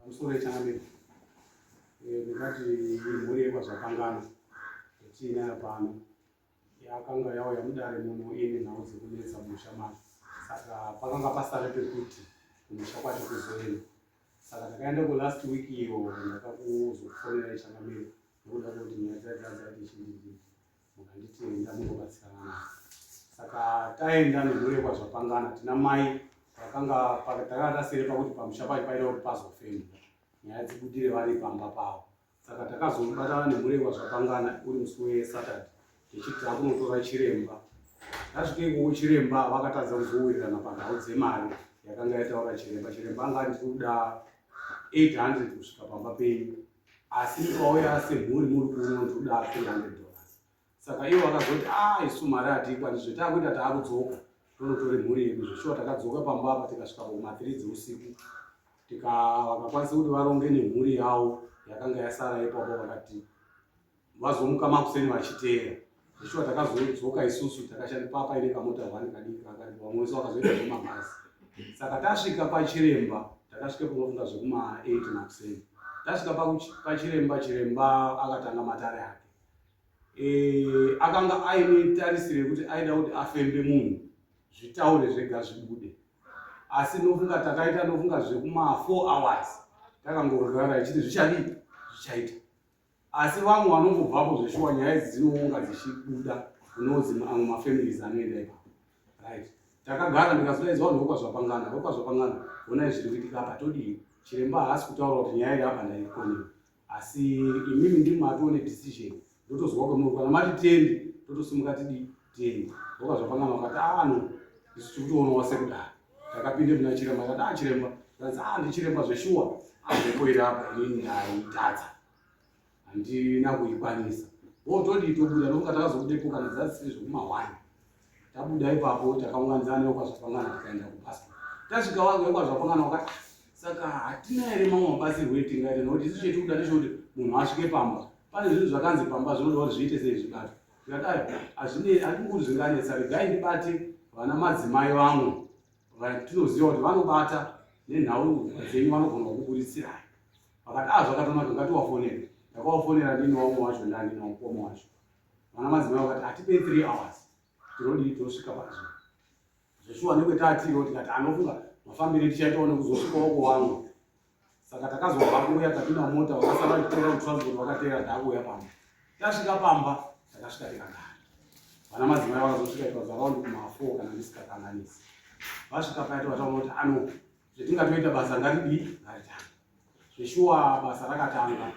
musore chanamira ndikati mhuri yekwazvakangana yetiinayo pano yakanga yauya mudare muno ine nhau dzekunetsa musha macho, saka pakanga pasare pekuti kumusha kwacho kuzoenda. Saka takaenda kulast week iyo ndakakuzokufonera changamira nekuda kuti nyaya dzadzati chindii mukanditenda munobatsirana nayo. Saka taenda nemhuri yekwazvapangana, tina mai vakanga takanga tasere pakuti pamusha pacho paida kuti pazofema nyaya dzibudire vari pamba pavo. Saka takazobatana nemhuri yekwazvapangana uri musi weSaturday tichiti takunotora chiremba. Tasvike ikoko chiremba vakatadza kuzowirirana panhau dzemari yakanga yataura chiremba. Chiremba anga ndikuda 800 kusvika pamba penyu, asi tikauya semhuri muri kuno ndikuda $300. Saka ivo vakazoti isu mari hatikwanisi, zvetaakuita taakudzoka tonotore mhuri yedu. Zveshuwa takadzoka pamba apa tikasvika kuma3 dzeusiku, vakakwanisa kuti varonge nemhuri yavo yakanga yasara ipapo, vakati vazomuka makuseni vachiteera. Zveshuwa takazodzoka isusu takashanda papa ine kamota vhani kadiki kakati vamwe vese vakazoenda zvemabhazi. Saka tasvika pachiremba takasvika kunofunga zvekuma 8 makuseni. Tasvika pachiremba, chiremba akatanga matare ake. Akanga aine tarisiro yekuti aida kuti afembe munhu zvitaure zvega zvibude, asi nofunga takaita nofunga zvekuma 4 hours takangorara ichiti zvichaita. Asi vamwe vanongobvapo zveshuwa nyaya idzi dzinounga dzichibuda kunozi amwe mafamilies anoenda ipapo. Right. Takagara ndikazodaidzwa vanhu vokwazvapangana onai zviri kuitika apa todii. Chiremba haasi kutaura kuti nyaya iri apa ndaikoniwa, asi imimi ndimi matone decision. Ndotozwa kuti kana matitendi totosimuka titendi. Vokwazvapangana vakati no isu tirikutoona sekudaro. Takapinde muna chiremba akati chiremba kanzi ndichiremba zveshuwa mhepo iri apa inini ndaitadza handina kuikwanisa. Todii tobuda nokuti takazobudepo kana dzasiri zvekuma 1. Tabuda ipapo takaunganidzana nevokwazvapangana tikaenda kupastor. Tasvika wekwazvapangana wakati saka hatina here mamwe mabatsirwo etingaita, nokuti isu chetikuda ndechekuti munhu asvike pamba. Pane zvinhu zvakanzi pamba zvinoda kuti zviite sei zvibato. Tikati hatikuti zvinganetsa, regai ndibate vana madzimai vamwe vatinoziva kuti vanobata nenhau dzenyu vanogona kukuburitsira. Vakati zvakatonaka ngatiwafonera. Ndakawafonera ndine wamwe wacho ndandina mukoma wacho. Vana madzimai vakati hatipei 3 hours tinodii tosvika pazvo. Zveshuwa nekwetaatiro tikati anofunga mafambiro tichaitawo nekuzosvikawo kuwamwe. Saka takazobva kuuya tapinda mota, vakasara vachitera kutransport vakateera taakuuya pamba. Tasvika pamba takasvika tikagara. Vana madzimai vakazosvika ipazva raundi kuma 4 kana ndisingakanganisi. Vasvika paya tovataura kuti zvetingatoita basa ngaridii ngaritanga. Zveshuwa basa rakatanga.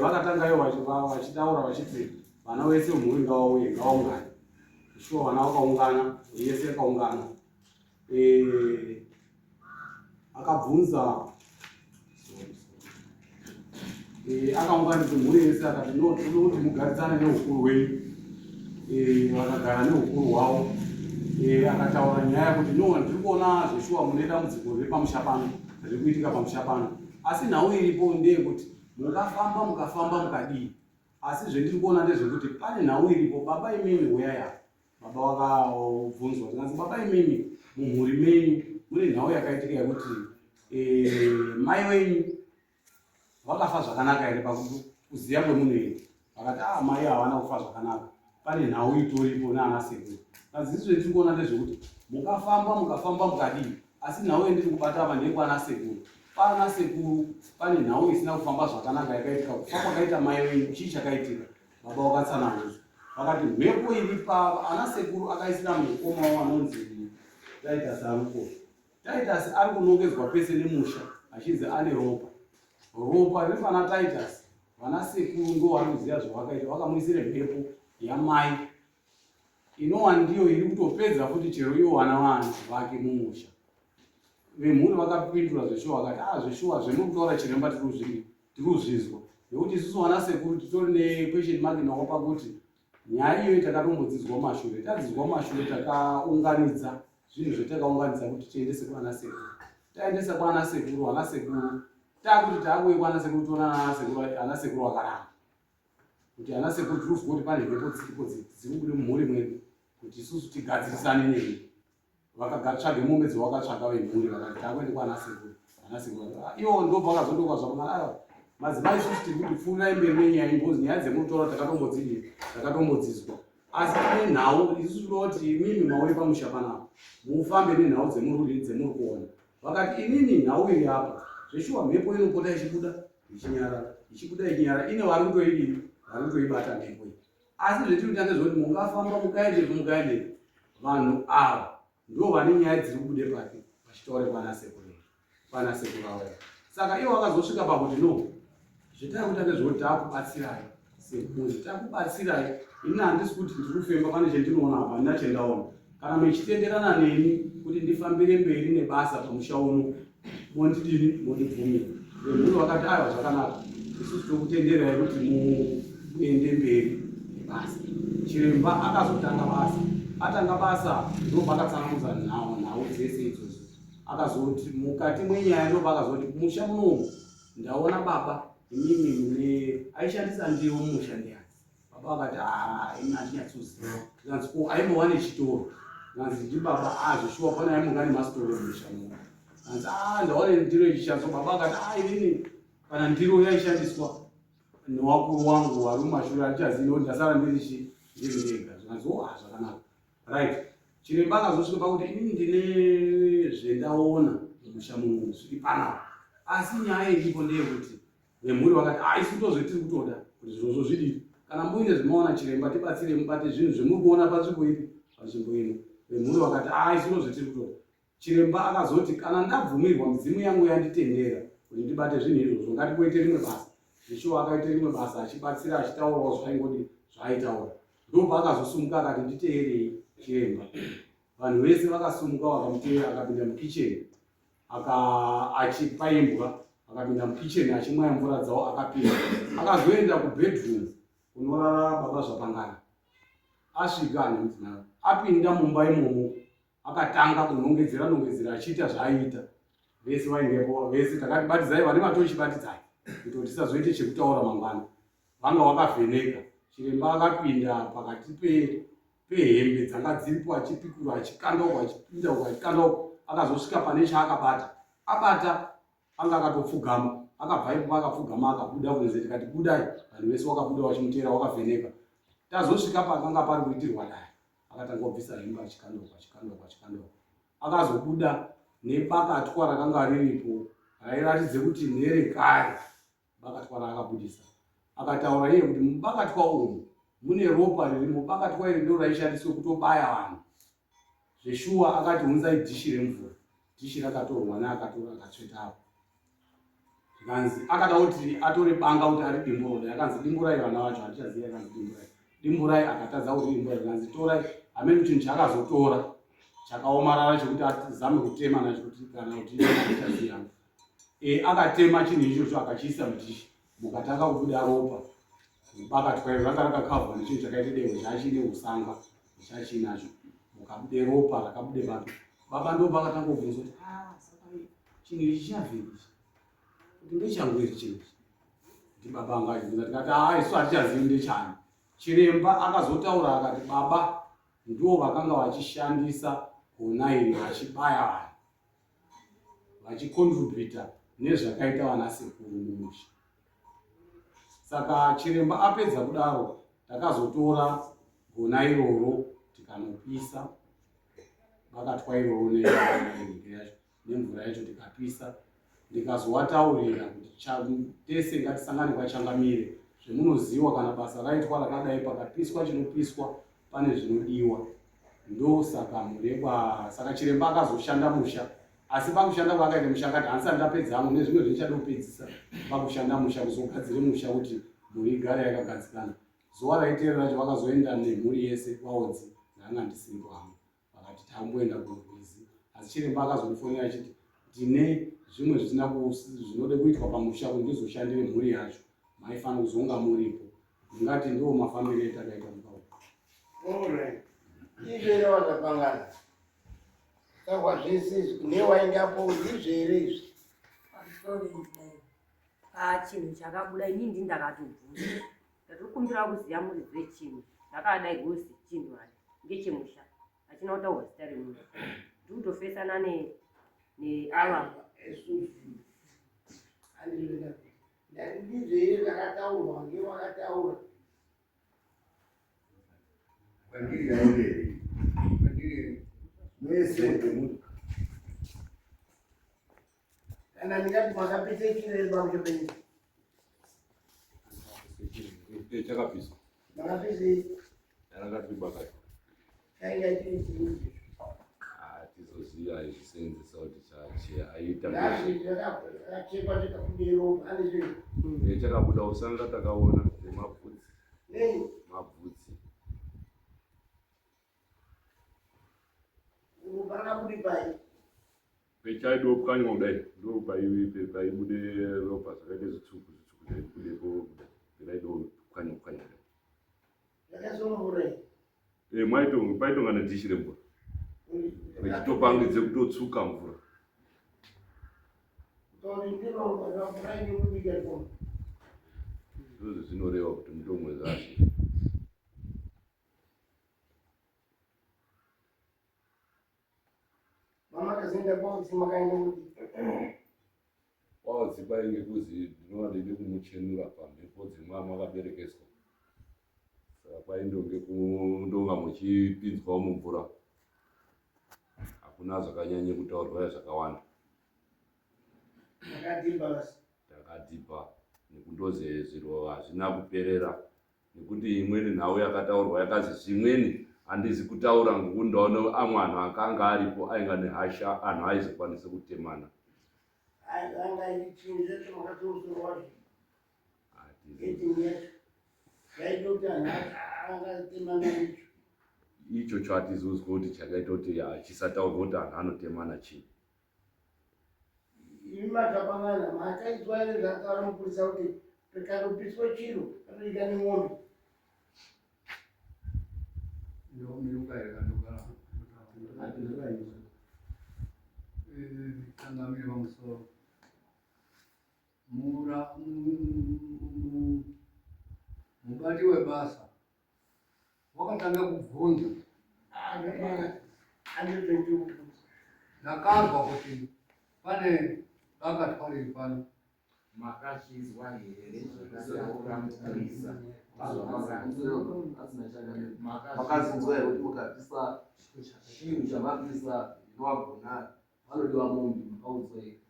Vakatanga ivo vachitaura vachiti vana vese mhuri ngavauye ngavaungane. Zveshuwa vana vakaungana, yese yakaungana. Akabvunza akaunganidza mhuri yese akati tinoda kuti mugarisane neukuru wenyu. Vakagara neukuru hwavo. Akataura nyaya yekuti ndiri kuona zveshuwa mune dambudziko riri pamusha pano, riri kuitika pamusha pano, asi nhau iripo ndeyekuti mukafamba mukadii. Asi zvendiri kuona ndezvekuti pane nhau iripo, baba imimi huyaya. Baba vakabvunzwa tikanzi baba imimi mumhuri menyu mune nhau yakaitika yekuti mai wenyu vakafa zvakanaka here pakuziya kwemunhu here. Vakati mai havana kufa zvakanaka, pane nhau itoripo naana sekuru. Kanzi izvo ndiri kuona ndezvekuti mukafamba mukadii, asi nhau yendiri kubata apa ndeyekwana sekuru. Pana sekuru pane nhau isina kufamba zvakanaka yakaitika, kufa kwakaita mai wenyu chii chakaitika. Baba vakatsanangura vakati mhepo iri pa ana sekuru akaisira mukoma wavo anonzi Titus aruko. Titus ari kunongedzwa pese nemusha achinzi ane ropa riri pana Titus. Vana sekuru ndo vari kuziva zvavakaita, vakamuisire mhepo yamai inova ndiyo iri kutopedza futi chero ivo vana vake mumusha. Vemhuri vakapindura zveshuwa vakati zveshuwa zvemuri kutaura chiremba tiri kuzvizwa, nekuti isusu vana sekuru titori nequestion mark nawo pakuti nyaya iyoyi takatombodzidzwa mashure. Tadzidzwa mashure takaunganidza zvinhu zvetakaunganidza kuti tiendese kwana sekuru. Taendesa kwana sekuru, vana sekuru takuti taakuuya kwana sekuru toona ana sekuru vakaramba. Kuti ana sekuru tiri kuzwa kuti pane mhepo dziripo dziri kubuda mumhuri mwedu kuti isusu tigadzirisane nemi. Vakagatsvaga mombe dzavakatsvaga vemhuri vakati takuende kwana sekuru. vanasekuru iwo ndobva vakazondoka zvamwana madzimai isusu tiri kuti pfuurai mberi nenyaya imbozi nyaya dzemunotaura takatombodzidzwa asi tine nhau isusu tinoda kuti imimi mauri pamusha panapa mufambe nenhau dzemuri kuona vakati inini nhau iri apa zveshuwa mhepo inopota ichibuda ichinyarara ine vari kutoibata mhepo iyi asi zvetinotange zvoti mungafamba mukaende vanhu ava ndo vane nyaya dziri kubude pake vachitaure kwanasekuru avo saka ivo vakazosvika pakuti no zvetari kutange zvoti taakubatsirai sekunzi taakubatsirai ini handisi kuti ndiri kufemba pane chendinoona apa handina chendaona kana muchitenderana neni kuti ndifambire mberi nebasa pamusha uno mondidini mondibvumira vemhuri vakati aiwa zvakanaka isusu tokutenderai kuti muende mberi nebasa chiremba akazotanga basa atanga basa ndopakatsangamudza nhau dzese idzodzo akazoti mukati mwenyaya ndopakazoti musha munomu ndaona baba imimi mune aishandisa ndiro mumusha ndiyani baba vakati imi handinyatsiziva zvanzi ko aimbowa nechitoro zvanzi ndibaba zveshuwa pana aimungane masitoro mumusha muno zvanzi ndaona ndiro ichishandiswa baba vakati inini kana ndiro yaishandiswa newakuru wangu vari mumashure atichazivi nekuti ndasara ndiri ndega zvanzi zvakanaka right chiremba akazosvika pakuti inini ndine zvendaona mumusha muno zviri panapa asi nyaya iripo ndeyekuti vemhuri vakati isi ndozvetiri kutoda kuti zvozvo zvidii kana muine zvinoona chiremba tibatsire mubate zvinhu zvemuri kuona panzvimbo ipi panzvimbo ino vemhuri vakati isi ndozvetiri kutoda chiremba akazoti kana ndabvumirwa midzimu yangu yanditendera kuti ndibate zvinhu izvozvo ngatiboite rimwe basa zveshuwa akaite rimwe basa achibatsira achitaurawo zvaingodi zvaaitaura ndobva akazosumuka akati nditeerei chiremba vanhu vese vakasumuka vakamuteera akapinda mukicheni achipaimbwa akapinda mukicheni achimwaya mvura dzawo akapinda akazoenda kubhedroom kunorara baba zvapangana asvika nemudzimai apinda mumba imomo akatanga kunongedzera achiita zvaaita vese vaingepo vese takati batidzai vane matochi batidzai kuti tisazoite chekutaura mangwana vanga vakavheneka chiremba akapinda pakati pehembe dzanga dziripo achipikura achikanda uko achipinda uko achikanda uko akazosvika pane chaakabata abata anga akatopfugama akabva ipo akapfugama akabuda kunze tikati budai vanhu vese wakabuda vachimuteera wakavheneka tazosvika pakanga pari kuitirwa dai akatanga kubvisa hembe achikanda uko akazobuda nebakatwa rakanga riripo rairatidze kuti nerekare bakatwa raakabudisa akataura iye kuti mubakatwa umu mune ropa ririmo bakatwa iri ndo raishandiswe kutobaya vanhu zveshuwa akati unzai dhishi remvura dhishi rakatorwa neakatora akatsvetapo zvikanzi akada kuti atore banga kuti ari dimburai akanzi dimburai vana vacho hatichaziva akanzi dimburai akatadza kuti dimburai zvikanzi torai hamene chinhu chaakazotora chakaomarara chekuti atizame kutema nacho kuti kana kuti hatichaziva akatema chinhu ichocho akachiisa mudhishi mukatanga kubuda ropa bakatwa iro ranga rakakavhwa nechinhu chakaite dehwe chachine usanga chachinacho mukabude ropa rakabude baba baba ndo pakatanga kubvunza kuti saka chinhu ichi chavhiri kuti ndechangu iri chinhu kuti baba anga achibvunza tikati isu hatichazivi ndechani chiremba akazotaura akati baba ndo vakanga vachishandisa gonairi vachibaya vanhu vachikontribhuta nezvakaita vanasekuru mumusha saka chiremba apedza kudaro takazotora gona iroro tikanopisa bakatwa iroro nemvura yacho tikapisa ndikazovataurira kuti tese ngatisangane pachangamire zvemunoziva kana basa raitwa rakadai pakapiswa chinopiswa pane zvinodiwa ndosaka murekwa saka chiremba akazoshanda musha asi pakushanda kwakaita musha akati handisa ndapedzamo nezvimwe zvichada kupedzisa pakushanda musha kuzogadzire musha kuti mhuri igare yakagadzikana zuva raiteera racho vakazoenda nemhuri yese kwaodzi ndanga ndisiri kwangu vakati tamboenda kurwizi asi chiremba akazondifonera achiti ndine zvimwe zvinode kuitwa pamusha kuti ndizoshandire mhuri yacho maifanira kuzonga muripo ndingati ndo mafambiro etakaita mukauka izvere vakapangana sakwa zvese newaingapo ndizvere izvi chinhu chakabuda inini ndindakatobvunza ndatikumbira kuziva muri zvechinhu ndakadai gozi chinhu ati ngechemusha achina kutaurwa zita remunhu ndikutofesana neava esusu andizvina ndizveye zvakataurwa ngevakataura kwandiri yaireri kwandiri mwese kana ndingati makapise chireba muchopenyu chakapiswa makapise yarakatibakati chainga chiri chii tizoziva izvisenzesa kuti aita zvakachekwa zvekakudero ane zvinhu chakabuda usanga takaona nemabvudzi nei mabvudzi unopana kuti pai pechaidopwanywa kudai ndo paibude ropa zvakaita zvitsvuku zvaibudepo peraidopwanywa kudai zvakasongovura paitonga nedhishi remvura richitopangidze kutotsuka mvura izvozvo zvinoreva kuti mutombo zvazi mamakazoenda kwautsi makaenda kuti kwaodzipai ngekuzi ndinova ndide kumuchenura pamhepo dzimwe makaberekeswa saka kwaindonge kundonga muchipinzwawo mumvura hakuna zvakanyanye kutaurwa zvakawanda takadhipa nekundoze zviro hazvina kuperera nekuti imweni nhau yakataurwa yakazi zvimweni handizi kutaura ngokuti ndaona amwe anhu akanga aripo ainga nehasha anhu aizokwanisa kutemana icho chatizozwa kuti chakaita kuti chisataurwa kuti anhu anotemana chii imi makapangana makaizwa ere zvataura mupurisa kuti pekaropiswa chiro panoita nemwombe tangamire pamusoro mubati webasa wakatanga kubvunza ndakanzwa kuti pane vakatwariri pano makachizwa here zvakataura mupurisa makazinzwa here kuti mukapisa chinhu chamapisa zvinovagona vanodiwa mombe makaudzwa here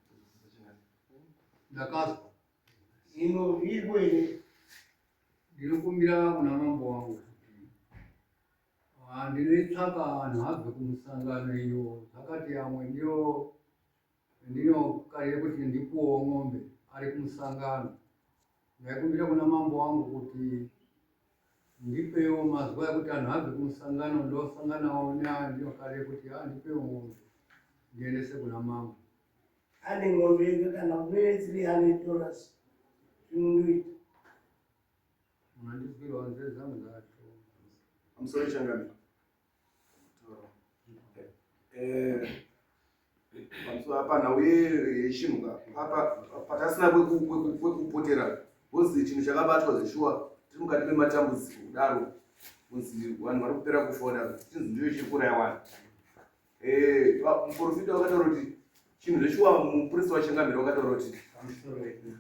ndakazwa ino zviriko here ndinokumbira kuna mambo wangu kuti ndinoitsvaka anhu abve kumusangano iyo zvakati amwe ndinokarire kuti ndipuwewo ng'ombe ari kumusangano ndaikumbira kuna mambo wangu kuti ndipewo mazuva ekuti anhu abve kumusangano ndosanganawo ndinokarire kuti ndipewo ng'ombe ndiendese kuna mambo ane ng'ombe yake kana kunee $300 zvinondoita munandizwirawo nzee dzangu dzacho pamusoro changami pamusoro apa nhau yeshimuka patasina kwekupotera kunzi chinhu chakabatwa zeshuwa tiri mukati mematambudziko kudaro kunzi vanhu vari kupera kufona chinzi ndiyo chikura yawana muprofita wakataura kuti chinhu zveshuwa mupurisa wachangamira wakataura kuti pamusoro wedu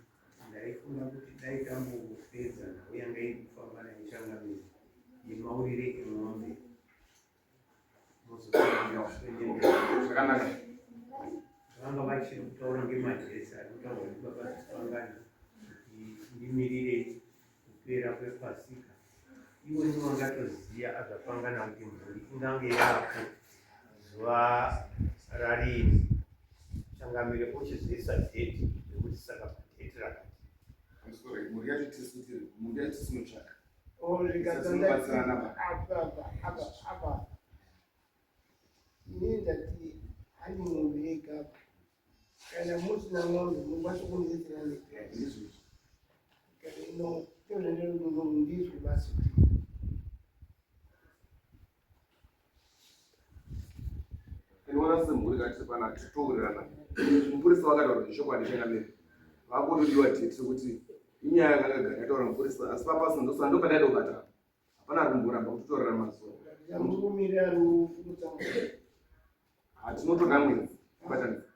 ndaifunga kuti dai tambopedza nhau yanga iri kufamba naichangamiri yemaurire emwombe zvakanaka vanga vachiri kutaura ngemadhiresi ari kutaurwa ndibaba dzipangana kuti ndimirire kupera kwepasika iwe niwangatoziya azvapangana kuti mhuri ingange yapo zuva rarini changamire ochizoisa dheti yekuti saka padheti rakati mhuri yacho tisinotsvaka apa inini ndati hani ng'ombe yega kana musina ng'ombe mukwanisa kunidetsera nezvizvi ino ndizvi basi inoona semhuri katiri pana titourirana mupurisa wakataura kuti chokwadi changamiri vakutodiwa dheti sekuti inyaya yakagara yataura mupurisa asi papasi ndo padaida kubata hapana kumboramba kutotorera mazuva yamurumirira rufukudzamo hatinotoda mwedzi kubatanidza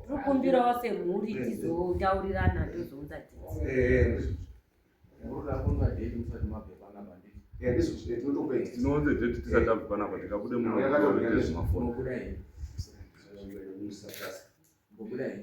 Rukumbirawo semhuri tizotaurirana tozounza tinounze date tisati tabva panapa tikabude mumafoni Mbobudai.